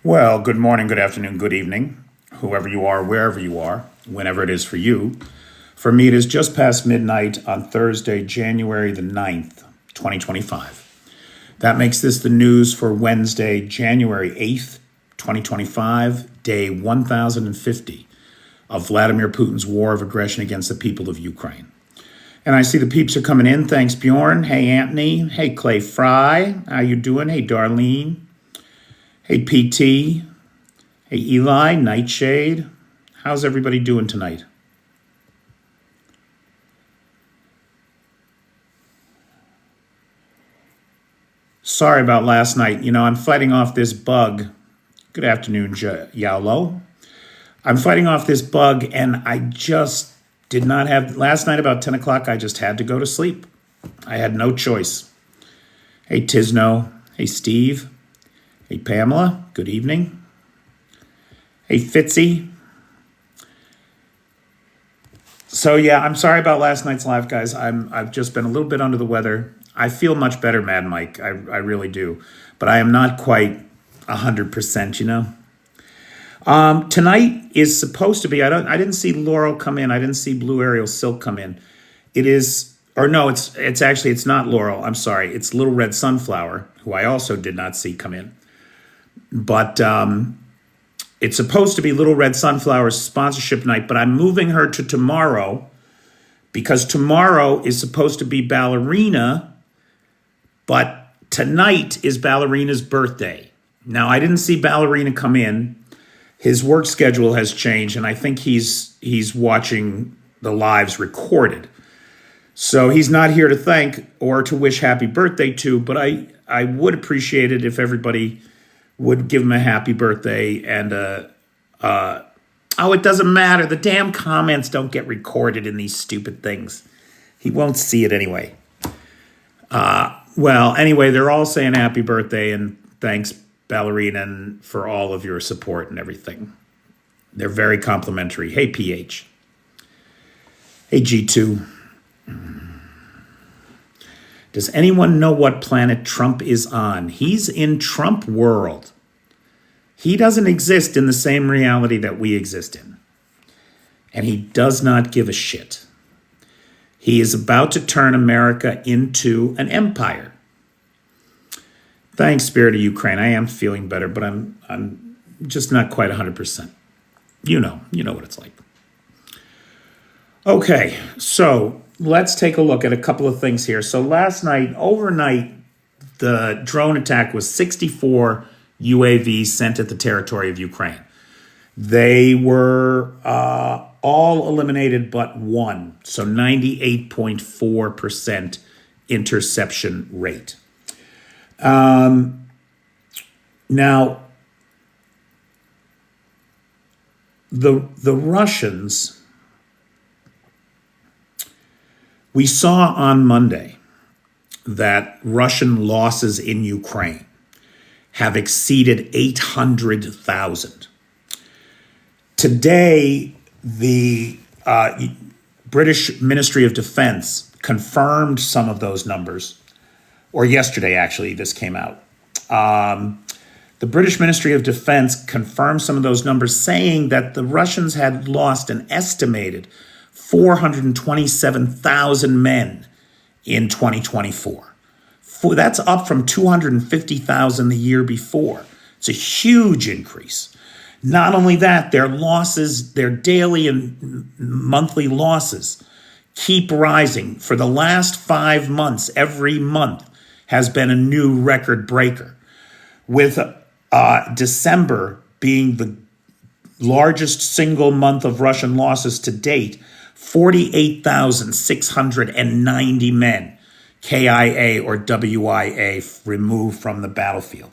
Well, good morning, good afternoon, good evening, whoever you are, wherever you are, whenever it is for you. For me, it is just past midnight on Thursday, January the 9th, 2025. That makes this the news for Wednesday, January 8th, 2025, day 1050 of Vladimir Putin's war of aggression against the people of Ukraine. And I see the peeps are coming in. Thanks, Bjorn. Hey, Anthony. Hey, Clay Fry. How you doing? Hey, Darlene. Hey, PT. Hey, Eli, Nightshade. How's everybody doing tonight? Sorry about last night. I'm fighting off this bug. Good afternoon, Yaulo. I'm fighting off this bug, and I just did not have... Last night about 10 o'clock, I just had to go to sleep. I had no choice. Hey, Tisno. Hey, Steve. Hey, Pamela, good evening. Hey, Fitzy. So, yeah, I'm sorry about last night's live, guys. I've just been a little bit under the weather. I feel much better, Mad Mike. I really do. But I am not quite 100%. Tonight is supposed to be, I didn't see Laurel come in. I didn't see Blue Ariel Silk come in. It is, or no, it's not Laurel. I'm sorry. It's Little Red Sunflower, who I also did not see come in. But it's supposed to be Little Red Sunflower's sponsorship night, but I'm moving her to tomorrow because tomorrow is supposed to be Ballerina, but tonight is Ballerina's birthday. Now, I didn't see Ballerina come in. His work schedule has changed, and I think he's watching the lives recorded. So he's not here to thank or to wish happy birthday to, but I would appreciate it if everybody would give him a happy birthday and it doesn't matter. The damn comments don't get recorded in these stupid things. He won't see it anyway. Well, anyway, they're all saying happy birthday and thanks, Ballerina, and for all of your support and everything. They're very complimentary. Hey, PH. Hey, G2. Does anyone know what planet Trump is on? He's in Trump world. He doesn't exist in the same reality that we exist in. And he does not give a shit. He is about to turn America into an empire. Thanks, Spirit of Ukraine. I am feeling better, but I'm just not quite 100%. You know what it's like. Okay, so let's take a look at a couple of things here. So last night, overnight, the drone attack was 64 UAVs sent at the territory of Ukraine. They were all eliminated but one, so 98.4% interception rate. Now, the Russians... We saw on Monday that Russian losses in Ukraine have exceeded 800,000. Today, the British Ministry of Defense confirmed some of those numbers, or yesterday, actually, this came out. The British Ministry of Defense confirmed some of those numbers, saying that the Russians had lost an estimated 427,000 men in 2024. That's up from 250,000 the year before. It's a huge increase. Not only that, their losses, their daily and monthly losses keep rising. For the last 5 months, every month has been a new record breaker, with December being the largest single month of Russian losses to date. 48,690 men, KIA or WIA, removed from the battlefield.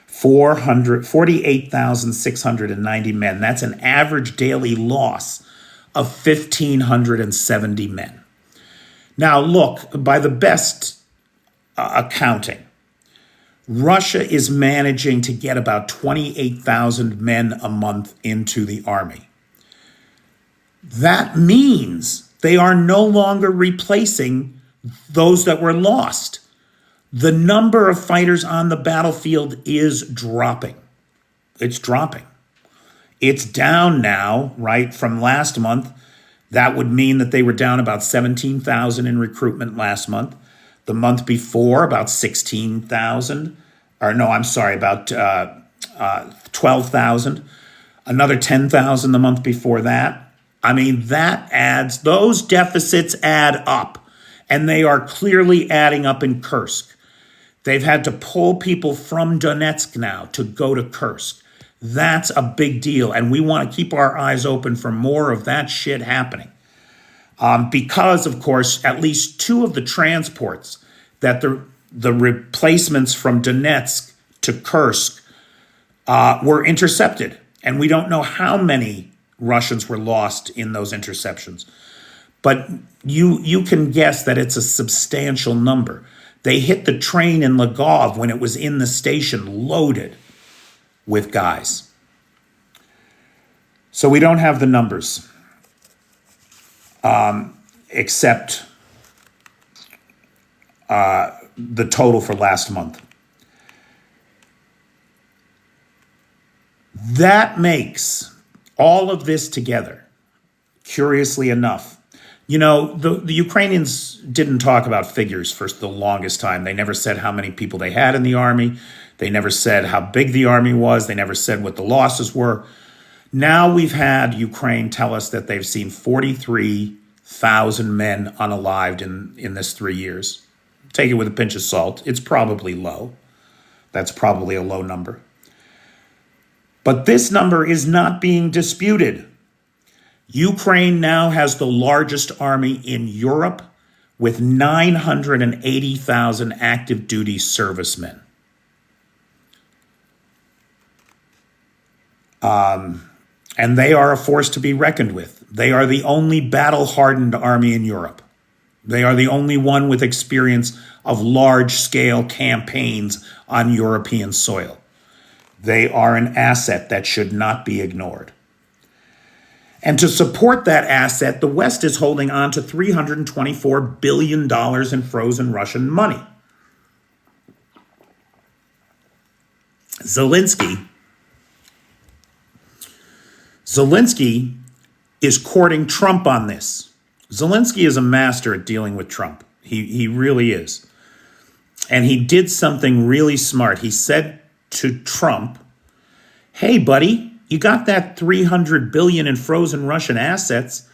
48,690 men. That's an average daily loss of 1,570 men. Now, look, by the best accounting, Russia is managing to get about 28,000 men a month into the army. That means they are no longer replacing those that were lost. The number of fighters on the battlefield is dropping. It's dropping. It's down now, right, from last month. That would mean that they were down about 17,000 in recruitment last month. The month before, about 16,000. Or no, I'm sorry, about 12,000. Another 10,000 the month before that. I mean, those deficits add up. And they are clearly adding up in Kursk. They've had to pull people from Donetsk now to go to Kursk. That's a big deal. And we want to keep our eyes open for more of that shit happening. Because, of course, at least two of the transports that the replacements from Donetsk to Kursk were intercepted. And we don't know how many Russians were lost in those interceptions. But you can guess that it's a substantial number. They hit the train in Lvov when it was in the station loaded with guys. So we don't have the numbers, except the total for last month. That makes all of this together, curiously enough. You know, the Ukrainians didn't talk about figures for the longest time. They never said how many people they had in the army. They never said how big the army was. They never said what the losses were. Now we've had Ukraine tell us that they've seen 43,000 men unalived in this 3 years. Take it with a pinch of salt. It's probably low. That's probably a low number. But this number is not being disputed. Ukraine now has the largest army in Europe with 980,000 active duty servicemen. And they are a force to be reckoned with. They are the only battle-hardened army in Europe. They are the only one with experience of large-scale campaigns on European soil. They are an asset that should not be ignored. And to support that asset, the West is holding on to $324 billion in frozen Russian money. Zelensky is courting Trump on this. Zelensky is a master at dealing with Trump. He really is. And he did something really smart. He said to Trump, hey, buddy, you got that $300 billion in frozen Russian assets.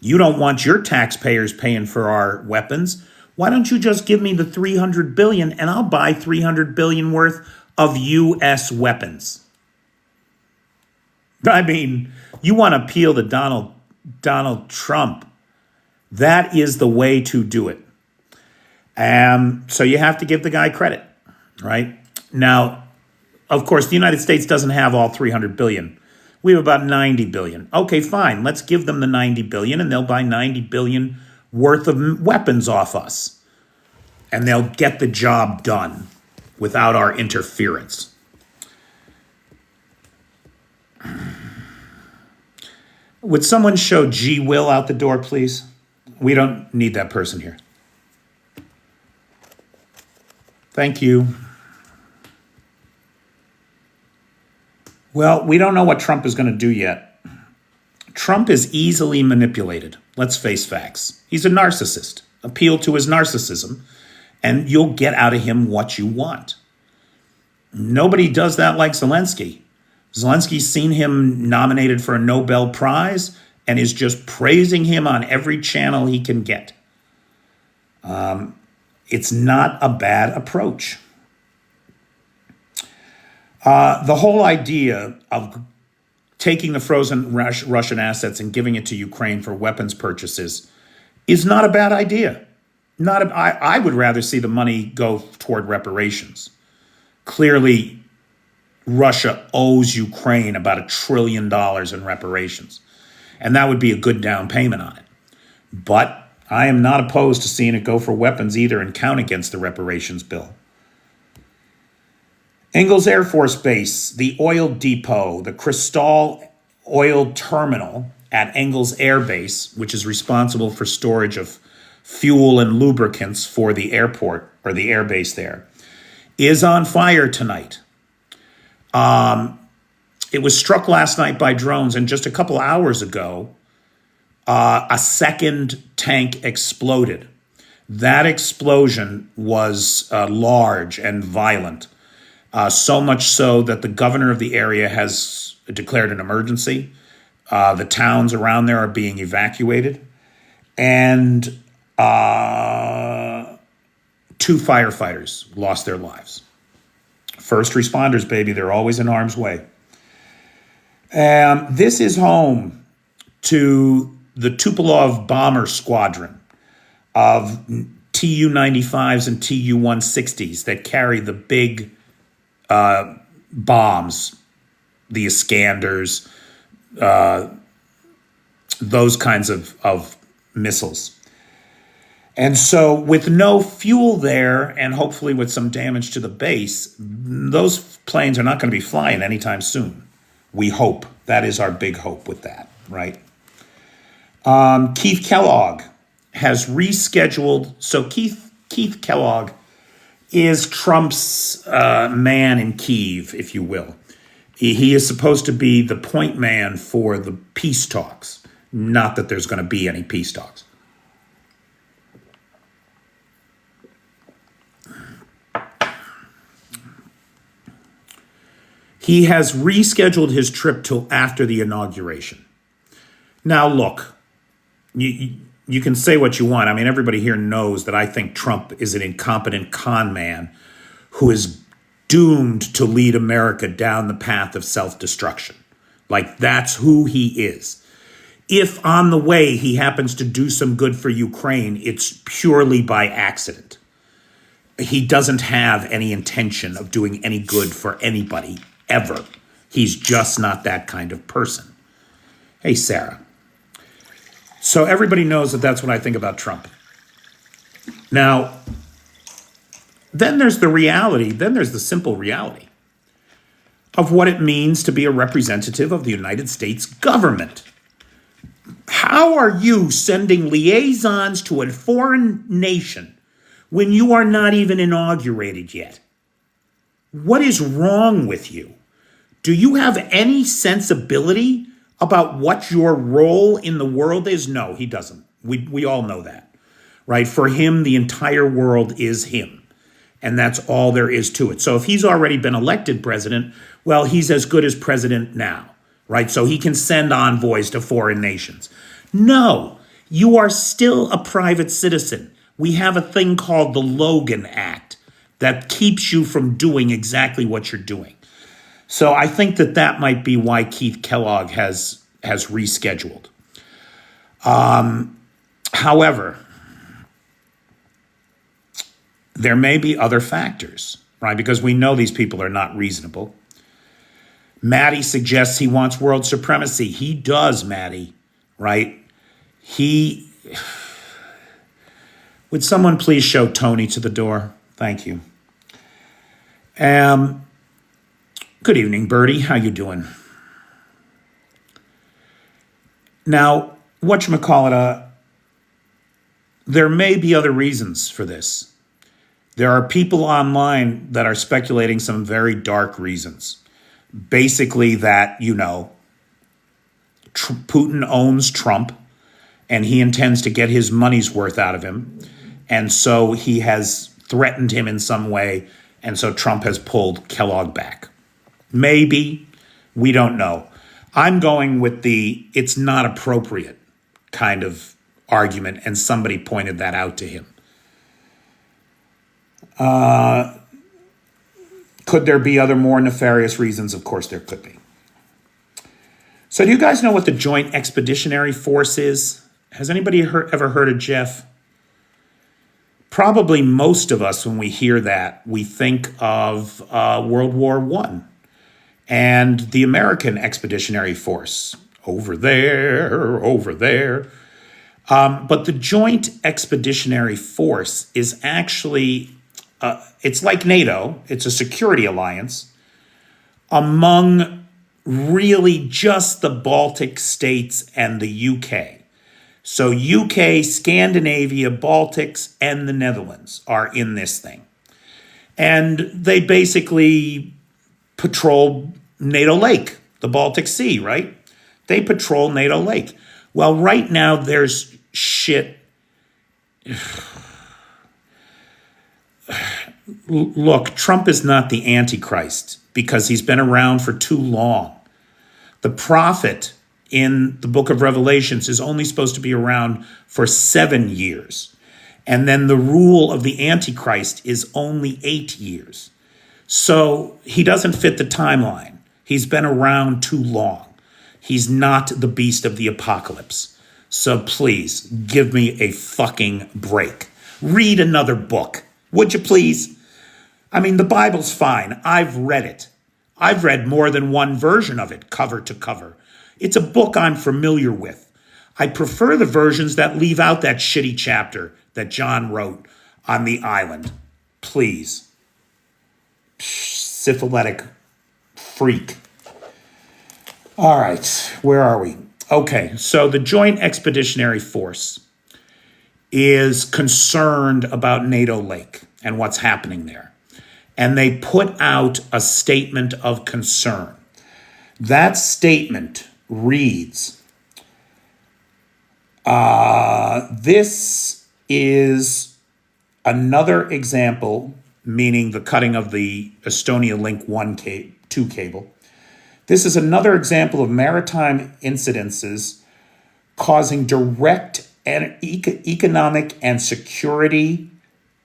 You don't want your taxpayers paying for our weapons. Why don't you just give me the $300 billion and I'll buy $300 billion worth of U.S. weapons? I mean, you want to appeal to Donald Trump. That is the way to do it. So you have to give the guy credit, right? Now, of course, the United States doesn't have all $300 billion. We have about $90 billion. Okay, fine. Let's give them the $90 billion and they'll buy $90 billion worth of weapons off us. And they'll get the job done without our interference. Would someone show G. Will out the door, please? We don't need that person here. Thank you. Well, we don't know what Trump is going to do yet. Trump is easily manipulated. Let's face facts. He's a narcissist. Appeal to his narcissism, and you'll get out of him what you want. Nobody does that like Zelensky. Zelensky's seen him nominated for a Nobel Prize and is just praising him on every channel he can get. It's not a bad approach. The whole idea of taking the frozen Russian assets and giving it to Ukraine for weapons purchases is not a bad idea. I would rather see the money go toward reparations. Clearly, Russia owes Ukraine about $1 trillion in reparations, and that would be a good down payment on it. But I am not opposed to seeing it go for weapons either and count against the reparations bill. Engels Air Force Base, the oil depot, the Crystal oil terminal at Engels Air Base, which is responsible for storage of fuel and lubricants for the airport or the air base there, is on fire tonight. It was struck last night by drones, and just a couple hours ago, a second tank exploded. That explosion was large and violent, so much so that the governor of the area has declared an emergency. The towns around there are being evacuated, and 2 firefighters lost their lives. First responders, baby, they're always in harm's way. This is home to the Tupolev bomber squadron of Tu-95s and Tu-160s that carry the big bombs, the Iskanders, those kinds of missiles. And so with no fuel there and hopefully with some damage to the base, those planes are not going to be flying anytime soon. We hope. That is our big hope with that, right? Keith Kellogg has rescheduled. So Keith Kellogg is Trump's man in Kyiv, if you will. He is supposed to be the point man for the peace talks. Not that there's going to be any peace talks. He has rescheduled his trip till after the inauguration. Now, look, you can say what you want. I mean, everybody here knows that I think Trump is an incompetent con man who is doomed to lead America down the path of self-destruction. Like, that's who he is. If on the way he happens to do some good for Ukraine, it's purely by accident. He doesn't have any intention of doing any good for anybody, ever. He's just not that kind of person. Hey, Sarah. So everybody knows that that's what I think about Trump. Now, then there's the reality, then there's the simple reality of what it means to be a representative of the United States government. How are you sending liaisons to a foreign nation when you are not even inaugurated yet? What is wrong with you? Do you have any sensibility about what your role in the world is? No, he doesn't. We all know that, right? For him, the entire world is him. And that's all there is to it. So if he's already been elected president, well, he's as good as president now, right? So he can send envoys to foreign nations. No, you are still a private citizen. We have a thing called the Logan Act that keeps you from doing exactly what you're doing. So I think that might be why Keith Kellogg has rescheduled. However, there may be other factors, right? Because we know these people are not reasonable. Maddie suggests he wants world supremacy. He does, Maddie, right? Would someone please show Tony to the door? Thank you. Good evening, Bertie. How you doing? Now, whatchamacallit, there may be other reasons for this. There are people online that are speculating some very dark reasons. Basically that, Putin owns Trump and he intends to get his money's worth out of him. And so he has threatened him in some way. And so Trump has pulled Kellogg back. Maybe. We don't know. I'm going with the it's not appropriate kind of argument. And somebody pointed that out to him. Could there be other more nefarious reasons? Of course there could be. So do you guys know what the Joint Expeditionary Force is? Has anybody ever heard of Jeff? Probably most of us, when we hear that, we think of World War I and the American Expeditionary Force. Over there, over there. But the Joint Expeditionary Force is actually, it's like NATO. It's a security alliance among really just the Baltic states and the UK. So UK, Scandinavia, Baltics, and the Netherlands are in this thing. And they basically patrol NATO Lake, the Baltic Sea, right? They patrol NATO Lake. Well, right now there's shit. Look, Trump is not the Antichrist because he's been around for too long. The prophet in the book of Revelations is only supposed to be around for 7 years. And then the rule of the Antichrist is only 8 years. So he doesn't fit the timeline. He's been around too long. He's not the beast of the apocalypse. So please give me a fucking break. Read another book, would you please? I mean, the Bible's fine. I've read it. I've read more than one version of it, cover to cover. It's a book I'm familiar with. I prefer the versions that leave out that shitty chapter that John wrote on the island. Please. Syphilitic freak. All right, where are we? Okay, so the Joint Expeditionary Force is concerned about NATO Lake and what's happening there. And they put out a statement of concern. That statement reads, this is another example, meaning the cutting of the Estonia Link 2 cable. This is another example of maritime incidences causing direct economic and security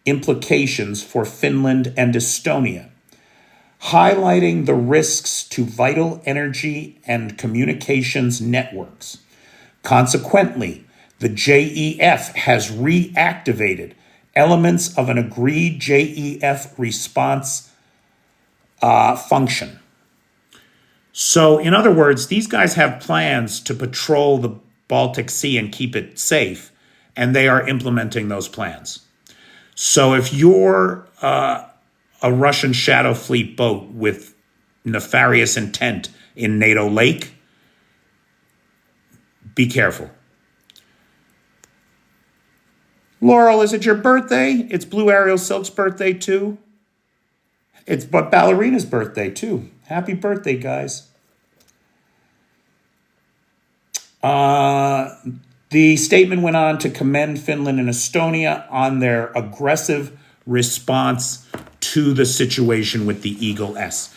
implications for Finland and Estonia, highlighting the risks to vital energy and communications networks. Consequently, the JEF has reactivated elements of an agreed JEF response function. So, in other words, these guys have plans to patrol the Baltic Sea and keep it safe, and they are implementing those plans. So if you're a Russian Shadow Fleet boat with nefarious intent in NATO Lake, be careful. Laurel, is it your birthday? It's Blue Ariel Silk's birthday too. It's but Ballerina's birthday too. Happy birthday, guys. The statement went on to commend Finland and Estonia on their aggressive response to the situation with the Eagle S,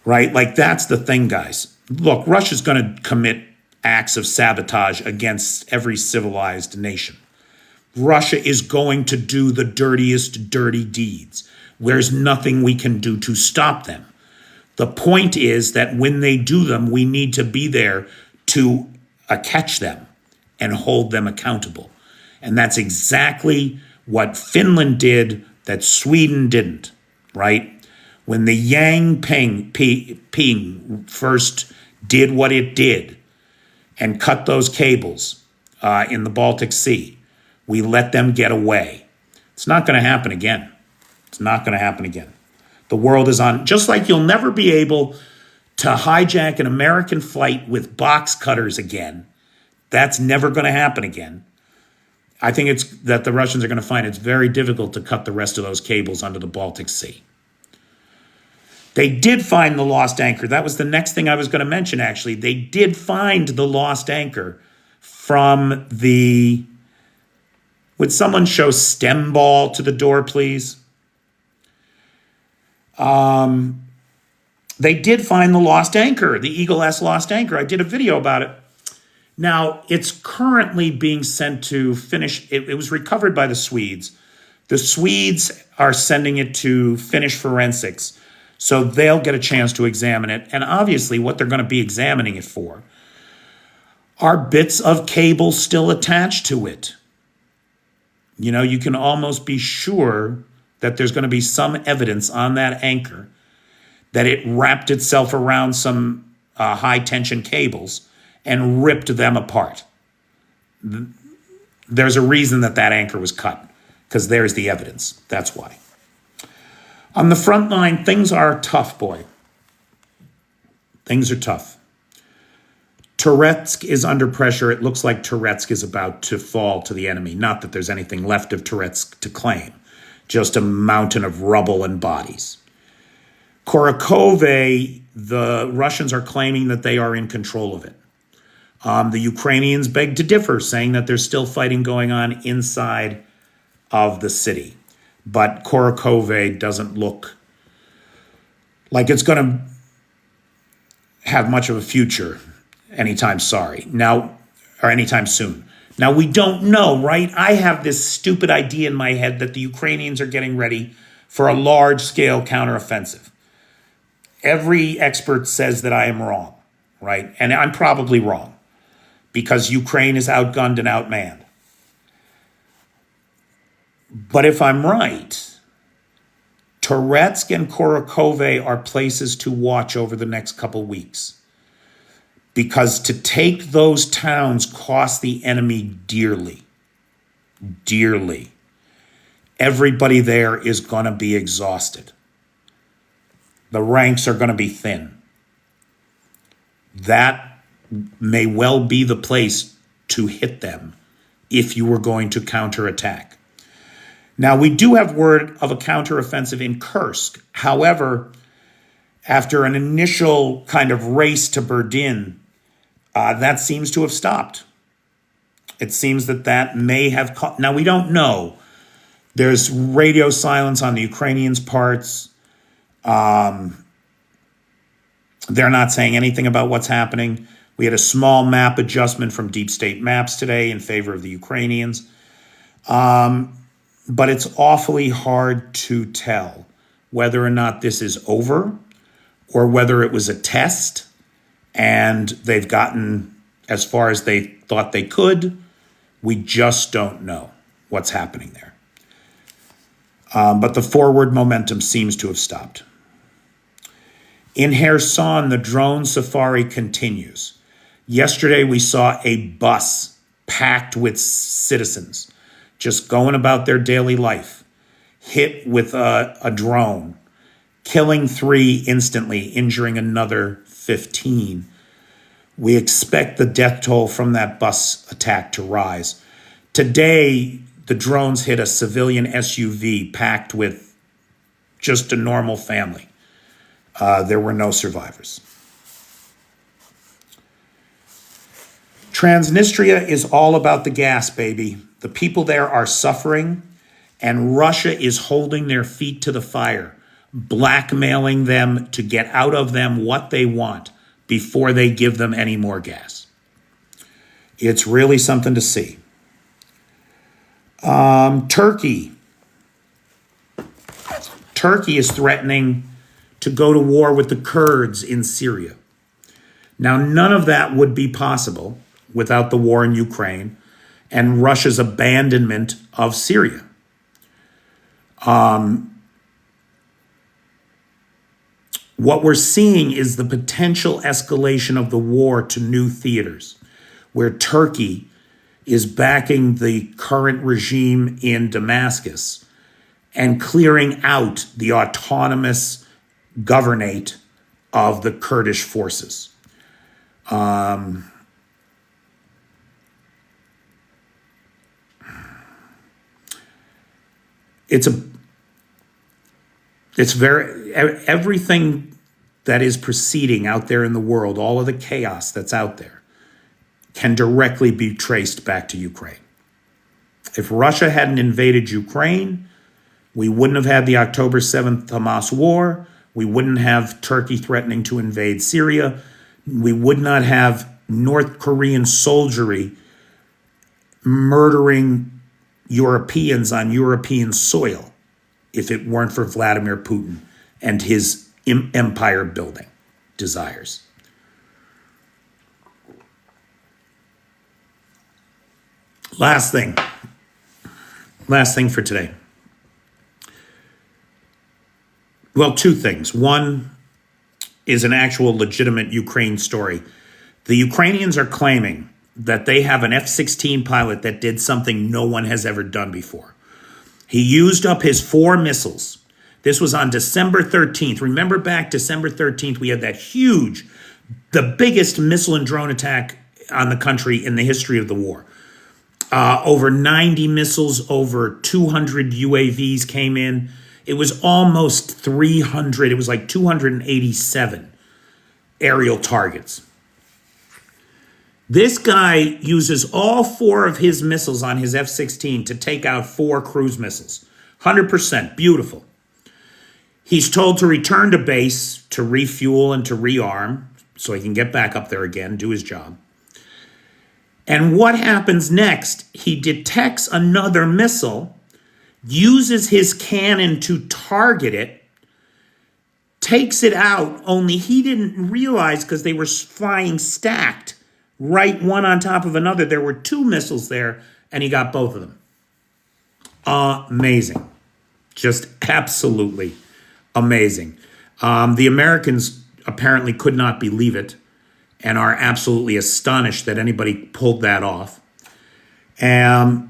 right? Like, that's the thing, guys. Look, Russia's going to commit acts of sabotage against every civilized nation. Russia is going to do the dirtiest dirty deeds. There's nothing we can do to stop them. The point is that when they do them, we need to be there to catch them and hold them accountable. And that's exactly what Finland did that Sweden didn't, right? When the Yang Ping first did what it did and cut those cables in the Baltic Sea, we let them get away. It's not going to happen again. It's not going to happen again. The world is on, just like you'll never be able to hijack an American flight with box cutters again. That's never going to happen again. I think it's that the Russians are going to find it's very difficult to cut the rest of those cables under the Baltic Sea. They did find the lost anchor. That was the next thing I was going to mention, actually. They did find the lost anchor from the... Would someone show stem ball to the door, please? They did find the lost anchor, the Eagle S lost anchor. I did a video about it. Now, it's currently being sent to Finnish. It was recovered by the Swedes. The Swedes are sending it to Finnish forensics, so they'll get a chance to examine it. And obviously, what they're going to be examining it for are bits of cable still attached to it. You know, you can almost be sure that there's going to be some evidence on that anchor that it wrapped itself around some high-tension cables and ripped them apart. There's a reason that that anchor was cut, because there's the evidence. That's why. On the front line, things are tough, boy. Things are tough. Toretsk is under pressure. It looks like Toretsk is about to fall to the enemy. Not that there's anything left of Toretsk to claim, just a mountain of rubble and bodies. Kharkov, the Russians are claiming that they are in control of it. The Ukrainians beg to differ, saying that there's still fighting going on inside of the city. But Kharkov doesn't look like it's going to have much of a future anytime anytime soon. Now, we don't know, right? I have this stupid idea in my head that the Ukrainians are getting ready for a large-scale counteroffensive. Every expert says that I am wrong, right? And I'm probably wrong because Ukraine is outgunned and outmanned. But if I'm right, Toretsk and Kharkov are places to watch over the next couple weeks. Because to take those towns cost the enemy dearly. Dearly. Everybody there is going to be exhausted. The ranks are going to be thin. That may well be the place to hit them if you were going to counterattack. Now, we do have word of a counteroffensive in Kursk. However, after an initial kind of race to Berdin, that seems to have stopped. It seems that may have... Now, we don't know. There's radio silence on the Ukrainians' parts. They're not saying anything about what's happening. We had a small map adjustment from Deep State Maps today in favor of the Ukrainians. But it's awfully hard to tell whether or not this is over or whether it was a test and they've gotten as far as they thought they could. We just don't know what's happening there. But the forward momentum seems to have stopped. In Kherson, the drone safari continues. Yesterday, we saw a bus packed with citizens just going about their daily life, hit with a drone, killing 3 instantly, injuring another 15. We expect the death toll from that bus attack to rise. Today, the drones hit a civilian SUV packed with just a normal family. There were no survivors. Transnistria is all about the gas, baby. The people there are suffering, and Russia is holding their feet to the fire, blackmailing them to get out of them what they want before they give them any more gas. It's really something to see. Turkey. Turkey is threatening to go to war with the Kurds in Syria. Now, none of that would be possible without the war in Ukraine and Russia's abandonment of Syria. What we're seeing is the potential escalation of the war to new theaters, where Turkey is backing the current regime in Damascus and clearing out the autonomous governorate of the Kurdish forces. Everything that is proceeding out there in the world, all of the chaos that's out there, can directly be traced back to Ukraine. If Russia hadn't invaded Ukraine, we wouldn't have had the October 7th Hamas war. We wouldn't have Turkey threatening to invade Syria. We would not have North Korean soldiery murdering Europeans on European soil if it weren't for Vladimir Putin and his empire building desires. Last thing for today. Well, 2 things. One is an actual legitimate Ukraine story. The Ukrainians are claiming that they have an F-16 pilot that did something no one has ever done before. He used up his 4 missiles. This was on December 13th. Remember back December 13th, we had that huge, the biggest missile and drone attack on the country in the history of the war. Over 90 missiles, over 200 UAVs came in. It was almost 300. It was like 287 aerial targets. This guy uses all 4 of his missiles on his F-16 to take out 4 cruise missiles. 100%. Beautiful. He's told to return to base to refuel and to rearm so he can get back up there again, do his job. And what happens next? He detects another missile, uses his cannon to target it, takes it out, only he didn't realize because they were flying stacked, right one on top of another. There were 2 missiles there, and he got both of them. Amazing. Just absolutely amazing. The Americans apparently could not believe it and are absolutely astonished that anybody pulled that off. Weibo,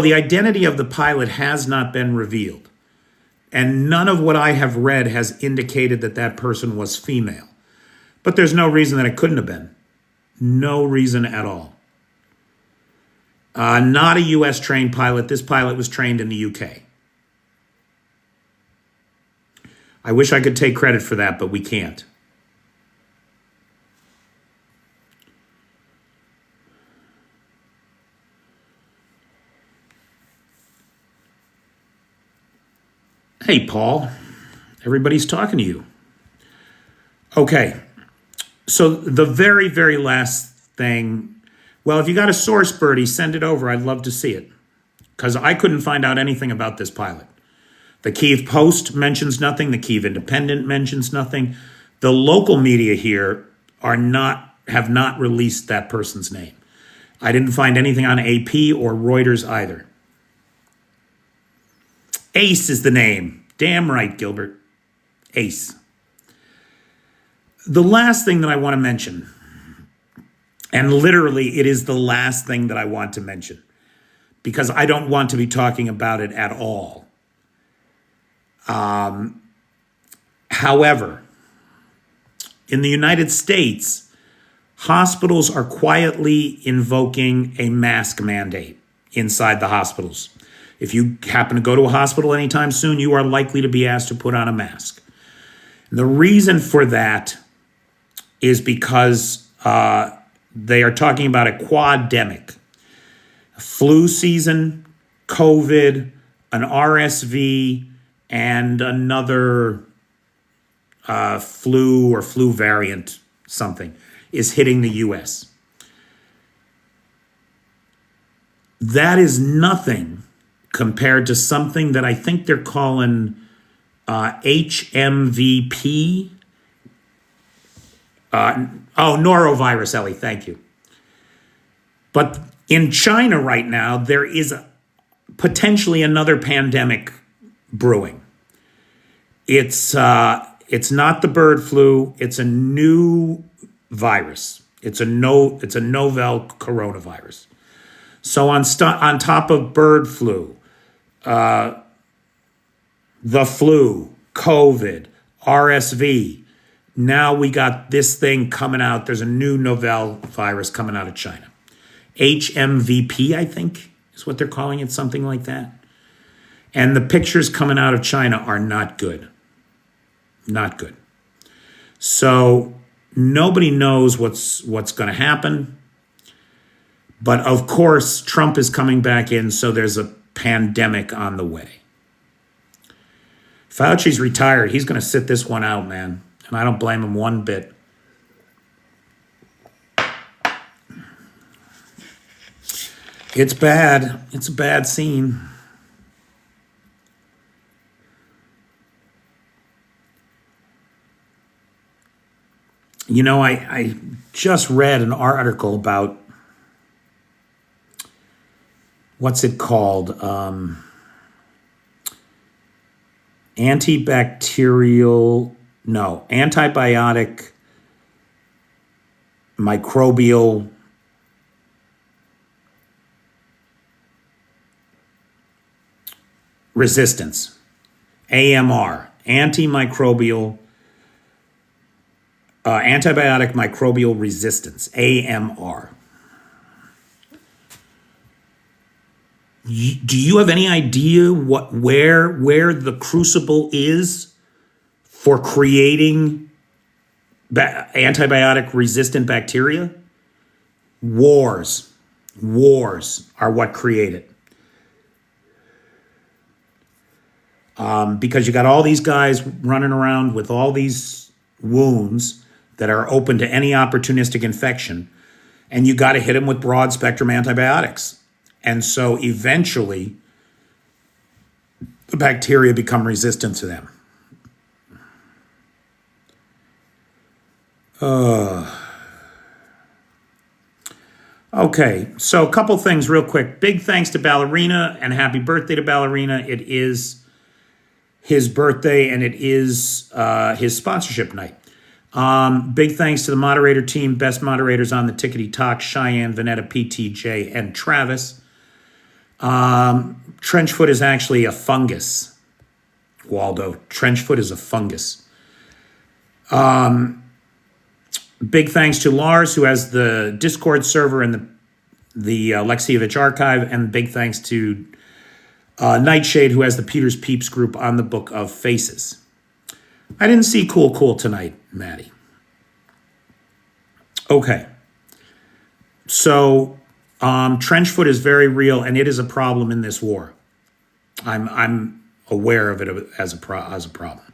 the identity of the pilot has not been revealed. And none of what I have read has indicated that that person was female. But there's no reason that it couldn't have been. No reason at all. Not a U.S. trained pilot. This pilot was trained in the UK. I wish I could take credit for that, but we can't. Hey, Paul. Everybody's talking to you. Okay. So the very, very last thing, well, if you got a source, Birdie, send it over. I'd love to see it because I couldn't find out anything about this pilot. The Kyiv Post mentions nothing. The Kyiv Independent mentions nothing. The local media here have not released that person's name. I didn't find anything on AP or Reuters either. Ace is the name. Damn right, Gilbert. Ace. The last thing that I want to mention, and literally it is the last thing that I want to mention, because I don't want to be talking about it at all. However, in the United States, hospitals are quietly invoking a mask mandate inside the hospitals. If you happen to go to a hospital anytime soon, you are likely to be asked to put on a mask. And the reason for that is because they are talking about a quademic. A flu season, COVID, an RSV, and another flu or flu variant something is hitting the U.S. That is nothing compared to something that I think they're calling HMVP. Norovirus, Ellie, thank you. But in China right now, there is potentially another pandemic brewing. It's not the bird flu. It's a new virus. It's a novel coronavirus. So on top of bird flu, the flu, COVID, RSV, now we got this thing coming out. There's a new novel virus coming out of China. HMVP, I think, is what they're calling it, something like that. And the pictures coming out of China are not good. Not good. So nobody knows what's going to happen. But of course, Trump is coming back in, so there's a pandemic on the way. Fauci's retired. He's going to sit this one out, man. And I don't blame him one bit. It's bad. It's a bad scene. You know, I just read an article about, what's it called? Antibiotic microbial resistance, AMR, antibiotic microbial resistance, AMR. Do you have any idea where the crucible is for creating antibiotic resistant bacteria? Wars. Wars are what create it. Because you got all these guys running around with all these wounds that are open to any opportunistic infection, and you got to hit them with broad spectrum antibiotics. And so eventually, the bacteria become resistant to them. Okay, so a couple things real quick. Big thanks to Ballerina and happy birthday to Ballerina. It is his birthday and it is his sponsorship night. Big thanks to the moderator team, best moderators on the Tickety Talk, Cheyenne, Vanetta, PTJ, and Travis. Trench foot is actually a fungus, Waldo. Trench foot is a fungus. Big thanks to Lars, who has the Discord server and the Alexievich archive, and big thanks to Nightshade, who has the Peter's Peeps group on the Book of Faces. I didn't see cool tonight, Maddie. Okay. So, trench foot is very real, and it is a problem in this war. I'm aware of it as a problem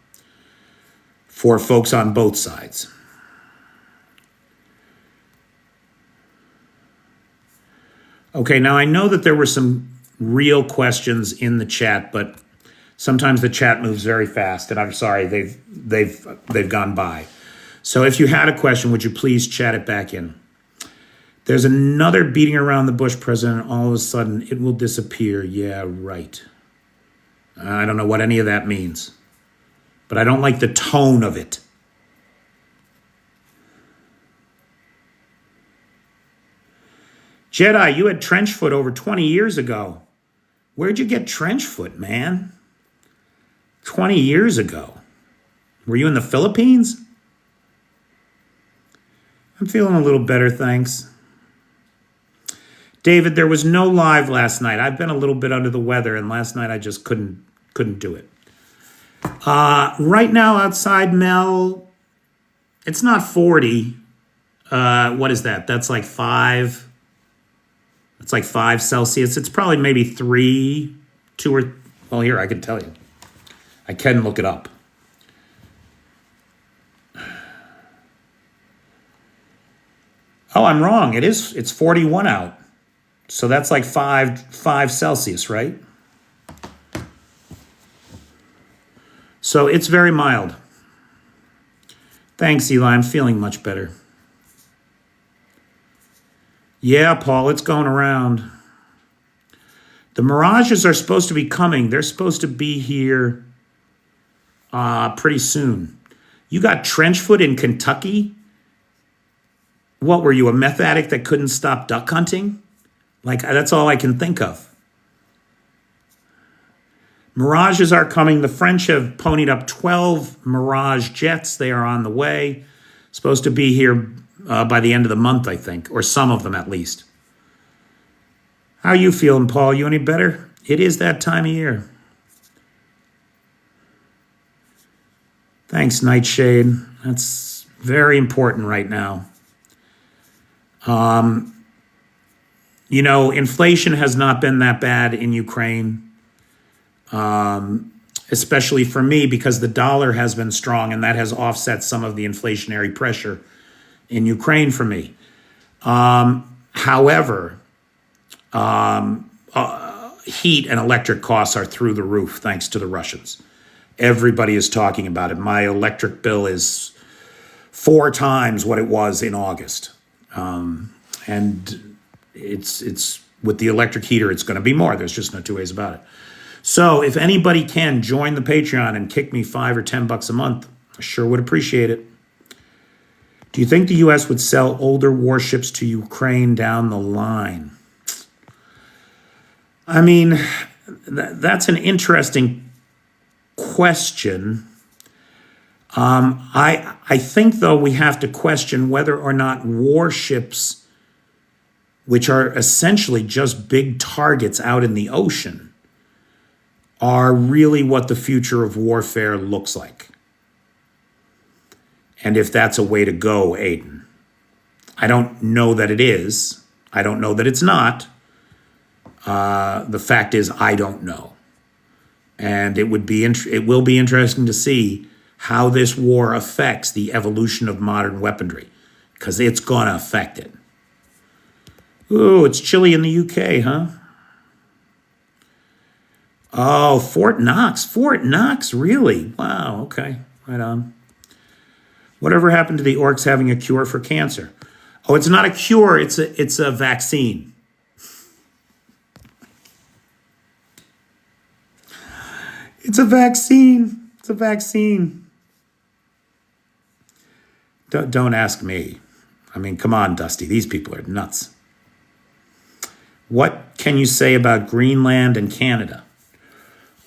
for folks on both sides. Okay, now I know that there were some real questions in the chat, but sometimes the chat moves very fast, and I'm sorry they've gone by. So if you had a question, would you please chat it back in? There's another beating around the bush president. All of a sudden, it will disappear. Yeah, right. I don't know what any of that means, but I don't like the tone of it. Jedi, you had trench foot over 20 years ago. Where'd you get trench foot, man? 20 years ago. Were you in the Philippines? I'm feeling a little better, thanks. David, there was no live last night. I've been a little bit under the weather, and last night I just couldn't do it. Right now outside, Mel, it's not 40. What is that? That's like 5. It's like 5 Celsius. It's probably maybe 3, 2 or... Well, here, I can tell you. I can look it up. Oh, I'm wrong. It's 41 out. So that's like 5 Celsius, right? So it's very mild. Thanks, Eli. I'm feeling much better. Yeah, Paul, it's going around. The mirages are supposed to be coming. They're supposed to be here pretty soon. You got trench foot in Kentucky? What, were you a meth addict that couldn't stop duck hunting? Like, that's all I can think of. Mirages are coming. The French have ponied up 12 Mirage jets. They are on the way. Supposed to be here by the end of the month, I think, or some of them at least. How you feeling, Paul? You any better? It is that time of year. Thanks, Nightshade. That's very important right now. You know, inflation has not been that bad in Ukraine, especially for me, because the dollar has been strong, and that has offset some of the inflationary pressure in Ukraine for me. However, heat and electric costs are through the roof thanks to the Russians. Everybody is talking about it. My electric bill is 4 times what it was in August. And it's with the electric heater, it's going to be more. There's just no 2 ways about it. So if anybody can join the Patreon and kick me $5 or $10 a month, I sure would appreciate it. Do you think the U.S. would sell older warships to Ukraine down the line? I mean, that's an interesting question. I think, though, we have to question whether or not warships which are essentially just big targets out in the ocean, are really what the future of warfare looks like. And if that's a way to go, Aiden. I don't know that it is. I don't know that it's not. The fact is, I don't know. And it will be interesting to see how this war affects the evolution of modern weaponry, because it's going to affect it. Ooh, it's chilly in the UK, huh? Oh, Fort Knox. Fort Knox, really? Wow, okay, right on. Whatever happened to the orcs having a cure for cancer? Oh, it's not a cure, it's a vaccine. It's a vaccine. It's a vaccine. Don't ask me. I mean, come on, Dusty. These people are nuts. What can you say about Greenland and Canada?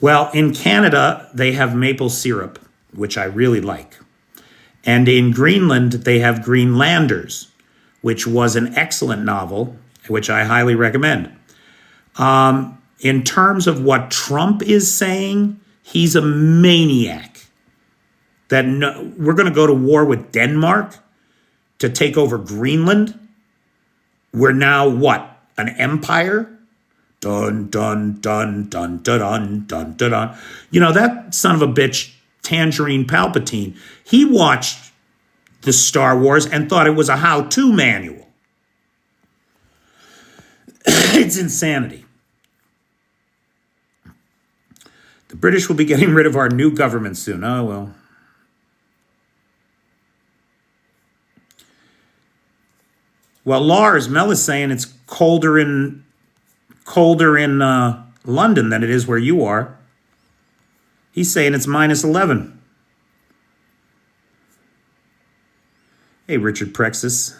Well, in Canada, they have maple syrup, which I really like. And in Greenland, they have Greenlanders, which was an excellent novel, which I highly recommend. In terms of what Trump is saying, he's a maniac. That we're going to go to war with Denmark to take over Greenland. We're now what? An empire? Dun, dun, dun, dun, dun, dun, dun, dun, dun. You know, that son of a bitch, Tangerine Palpatine, he watched the Star Wars and thought it was a how-to manual. It's insanity. The British will be getting rid of our new government soon. Oh, well. Well, Mel is saying it's colder in London than it is where you are. He's saying it's minus 11. Hey, Richard Prexis.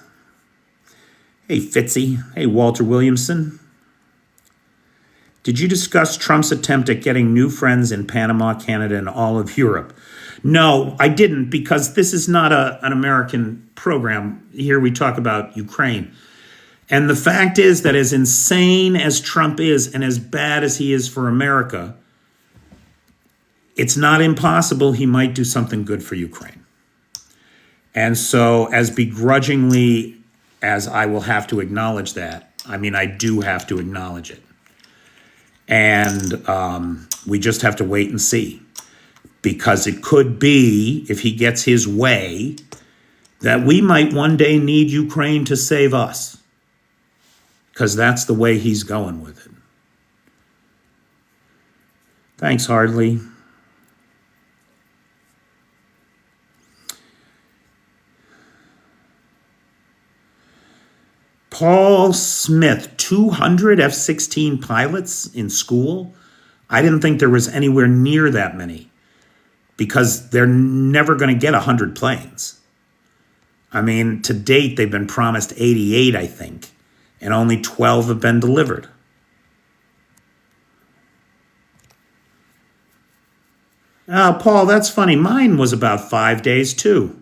Hey, Fitzy. Hey, Walter Williamson. Did you discuss Trump's attempt at getting new friends in Panama, Canada, and all of Europe? No, I didn't, because this is not an American program. Here we talk about Ukraine. And the fact is that as insane as Trump is and as bad as he is for America, it's not impossible he might do something good for Ukraine. And so as begrudgingly as I will have to acknowledge that, I mean, I do have to acknowledge it. And we just have to wait and see. Because it could be, if he gets his way, that we might one day need Ukraine to save us. Because that's the way he's going with it. Thanks, Hardley. Paul Smith, 200 F-16 pilots in school? I didn't think there was anywhere near that many, because they're never going to get 100 planes. I mean, to date, they've been promised 88, I think, and only 12 have been delivered. Oh, Paul, that's funny. Mine was about 5 days, too.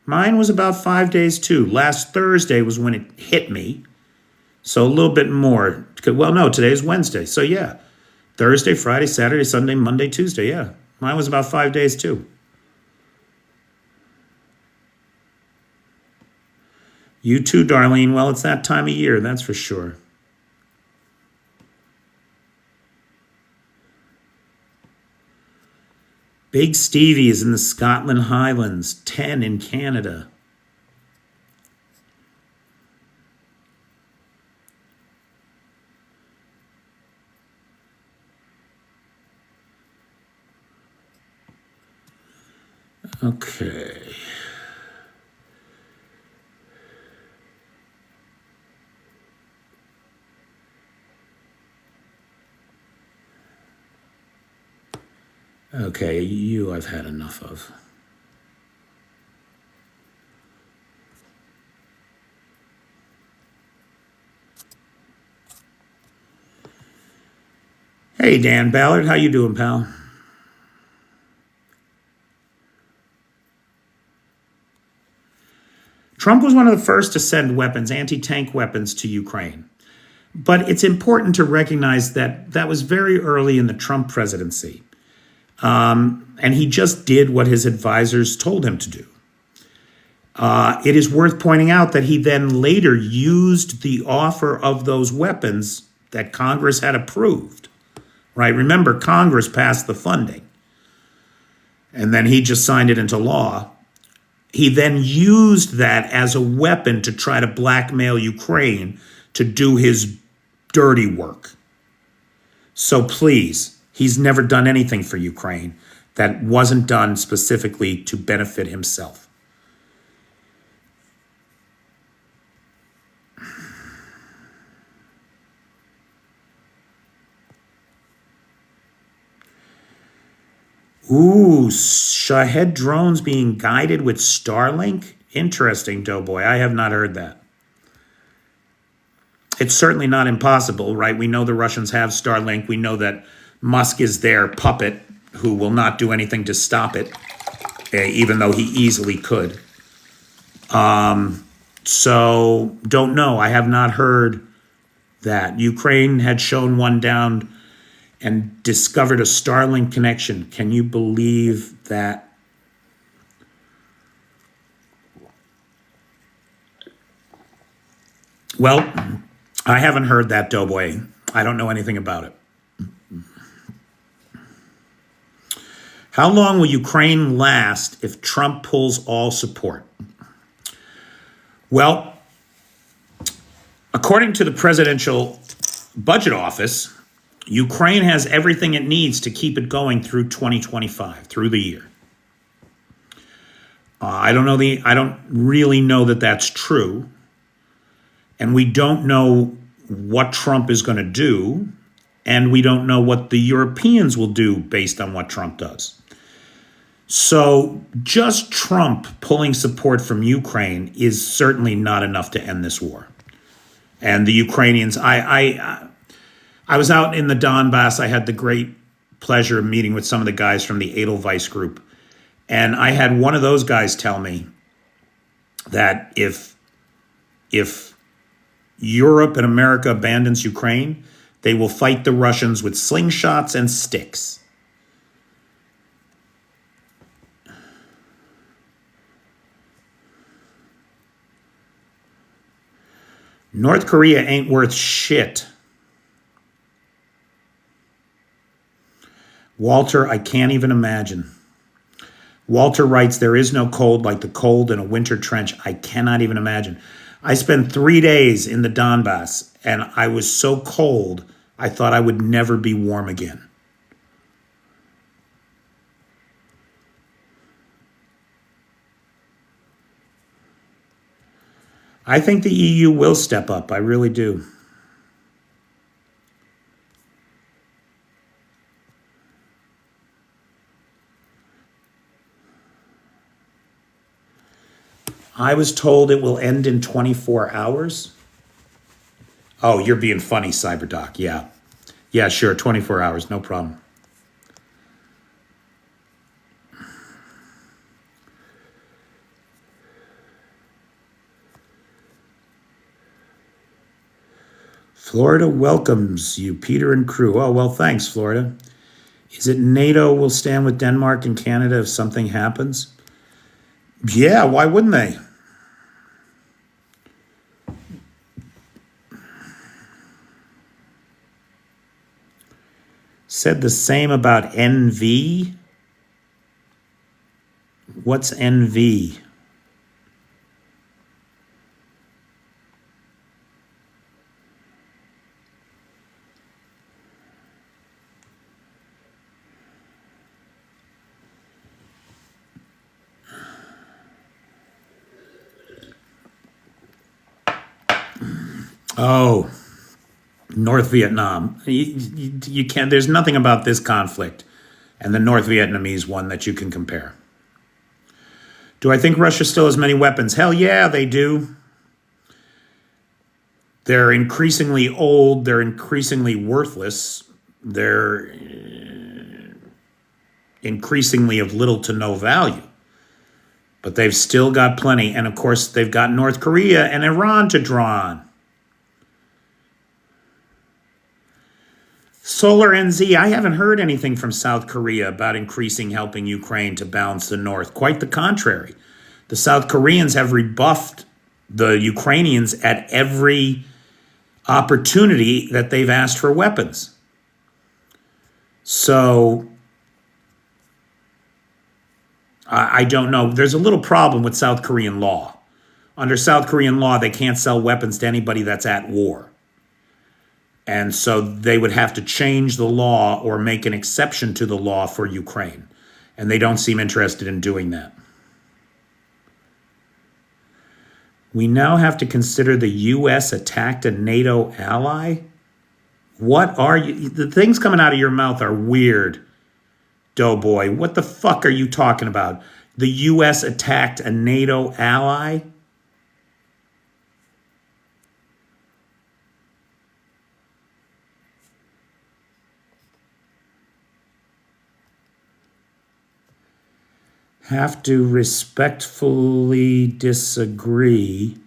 Mine was about 5 days, too. Last Thursday was when it hit me. So a little bit more. Well, no, today's Wednesday. So, yeah. Thursday, Friday, Saturday, Sunday, Monday, Tuesday. Yeah. Mine was about 5 days, too. You too, Darlene. Well, it's that time of year, that's for sure. Big Stevie is in the Scotland Highlands, 10 in Canada. Okay. Okay, you I've had enough of. Hey, Dan Ballard, how you doing, pal? Trump was one of the first to send weapons, anti-tank weapons, to Ukraine. But it's important to recognize that that was very early in the Trump presidency. And he just did what his advisors told him to do. It is worth pointing out that he then later used the offer of those weapons that Congress had approved, right? Remember, Congress passed the funding, and then he just signed it into law. He then used that as a weapon to try to blackmail Ukraine to do his dirty work. So please, he's never done anything for Ukraine that wasn't done specifically to benefit himself. Ooh, Shahed drones being guided with Starlink? Interesting, Doughboy. I have not heard that. It's certainly not impossible, right? We know the Russians have Starlink. We know that Musk is their puppet who will not do anything to stop it, even though he easily could. So, don't know. I have not heard that. Ukraine had shown one down and discovered a Starlink connection. Can you believe that? Well, I haven't heard that, Doughboy. I don't know anything about it. How long will Ukraine last if Trump pulls all support? Well, according to the Presidential Budget Office, Ukraine has everything it needs to keep it going through 2025, through the year. I don't really know that that's true. And we don't know what Trump is going to do. And we don't know what the Europeans will do based on what Trump does. So just Trump pulling support from Ukraine is certainly not enough to end this war. And the Ukrainians, I was out in the Donbass. I had the great pleasure of meeting with some of the guys from the Edelweiss group. And I had one of those guys tell me that if Europe and America abandons Ukraine, they will fight the Russians with slingshots and sticks. North Korea ain't worth shit. Walter, I can't even imagine. Walter writes, there is no cold like the cold in a winter trench. I cannot even imagine. I spent 3 days in the Donbass, and I was so cold, I thought I would never be warm again. I think the EU will step up. I really do. I was told it will end in 24 hours. Oh, you're being funny, CyberDoc. Yeah. Yeah, sure. 24 hours. No problem. Florida welcomes you, Peter and crew. Oh, well, thanks, Florida. Is it NATO will stand with Denmark and Canada if something happens? Yeah, why wouldn't they? Said the same about NV. What's NV? Oh, North Vietnam. You can't, there's nothing about this conflict and the North Vietnamese one that you can compare. Do I think Russia still has many weapons? Hell yeah, they do. They're increasingly old. They're increasingly worthless. They're increasingly of little to no value. But they've still got plenty. And of course, they've got North Korea and Iran to draw on. Solar NZ, I haven't heard anything from South Korea about increasing helping Ukraine to balance the North. Quite the contrary. The South Koreans have rebuffed the Ukrainians at every opportunity that they've asked for weapons. So I don't know. There's a little problem with South Korean law. Under South Korean law, they can't sell weapons to anybody that's at war. And so they would have to change the law or make an exception to the law for Ukraine. And they don't seem interested in doing that. We now have to consider the U.S. attacked a NATO ally? What are you? The things coming out of your mouth are weird, Doughboy. What the fuck are you talking about? The U.S. attacked a NATO ally? Have to respectfully disagree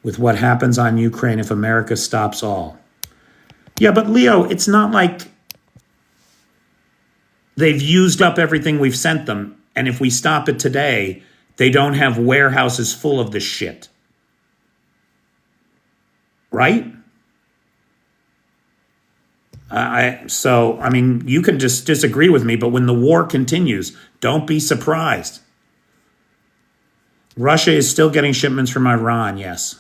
with what happens on Ukraine if America stops all. Yeah, but Leo, it's not like they've used up everything we've sent them. And if we stop it today, they don't have warehouses full of this shit. Right? I mean, you can just disagree with me, but when the war continues, don't be surprised. Russia is still getting shipments from Iran, yes.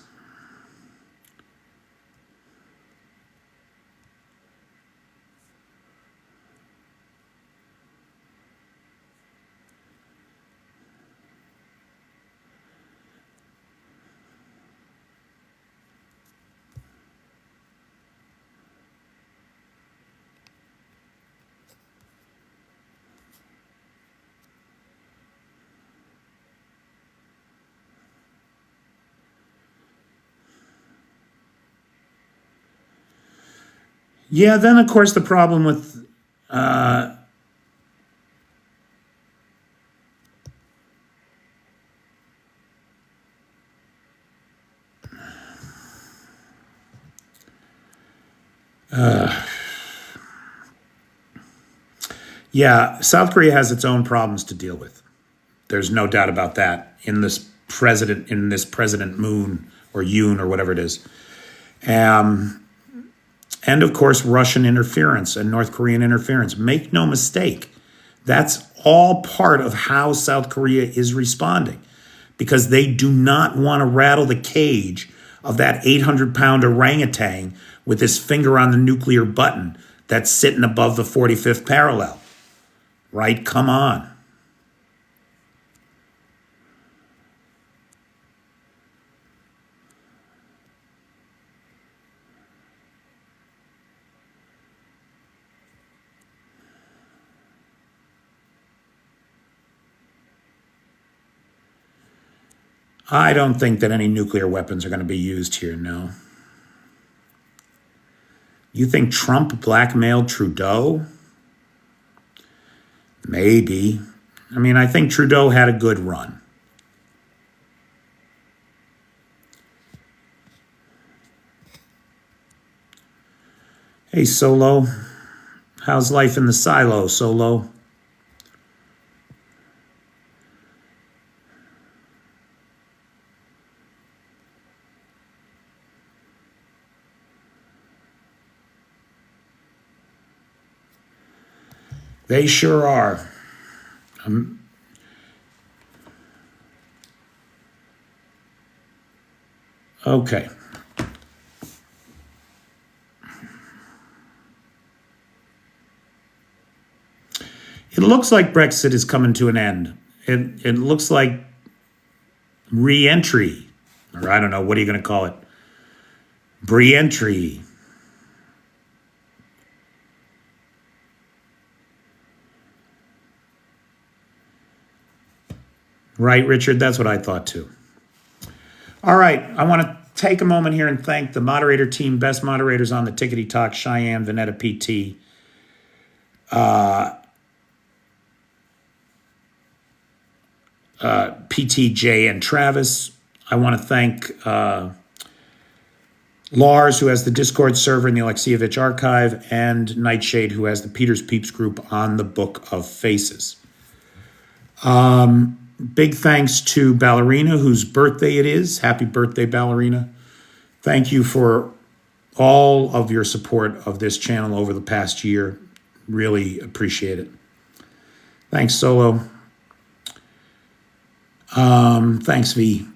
Yeah, then of course the problem with yeah, South Korea has its own problems to deal with. There's no doubt about that in this President Moon or Yoon or whatever it is. And of course, Russian interference and North Korean interference. Make no mistake, that's all part of how South Korea is responding, because they do not want to rattle the cage of that 800-pound orangutan with his finger on the nuclear button that's sitting above the 45th parallel. Right? Come on. I don't think that any nuclear weapons are going to be used here, no. You think Trump blackmailed Trudeau? Maybe. I mean, I think Trudeau had a good run. Hey, Solo. How's life in the silo, Solo? They sure are. Okay. It looks like Brexit is coming to an end. It looks like re-entry, or I don't know, what are you going to call it? Re-entry. Right, Richard? That's what I thought too. All right. I want to take a moment here and thank the moderator team, best moderators on the Tickety Talk, Cheyenne, Vanetta PT. PTJ and Travis. I want to thank Lars, who has the Discord server in the Alexievich archive, and Nightshade, who has the Peter's Peeps group on the Book of Faces. Big thanks to Ballerina, whose birthday it is. Happy birthday, Ballerina. Thank you for all of your support of this channel over the past year. Really appreciate it. Thanks, Solo. Thanks, V.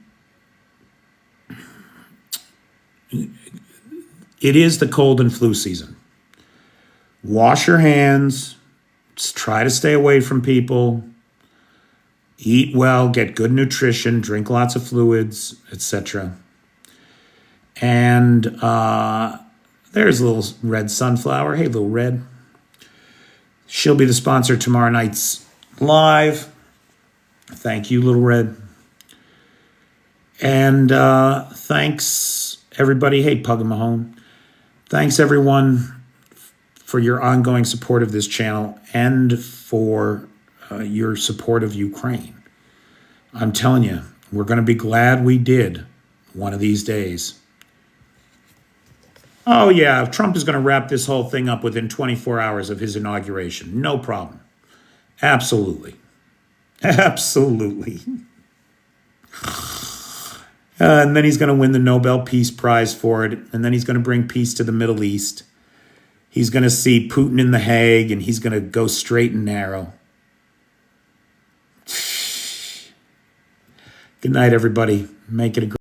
It is the cold and flu season. Wash your hands. Just try to stay away from people. Eat well, get good nutrition, drink lots of fluids, etc. And there's a little red sunflower. Hey, little red. She'll be the sponsor tomorrow night's live. Thank you, little red. And thanks, everybody. Hey, Pug and Mahone. Thanks, everyone, for your ongoing support of this channel and for your support of Ukraine. I'm telling you, we're going to be glad we did one of these days. Oh, yeah, Trump is going to wrap this whole thing up within 24 hours of his inauguration. No problem. Absolutely. Absolutely. And then he's going to win the Nobel Peace Prize for it. And then he's going to bring peace to the Middle East. He's going to see Putin in The Hague, and he's going to go straight and narrow. Good night, everybody. Make it a great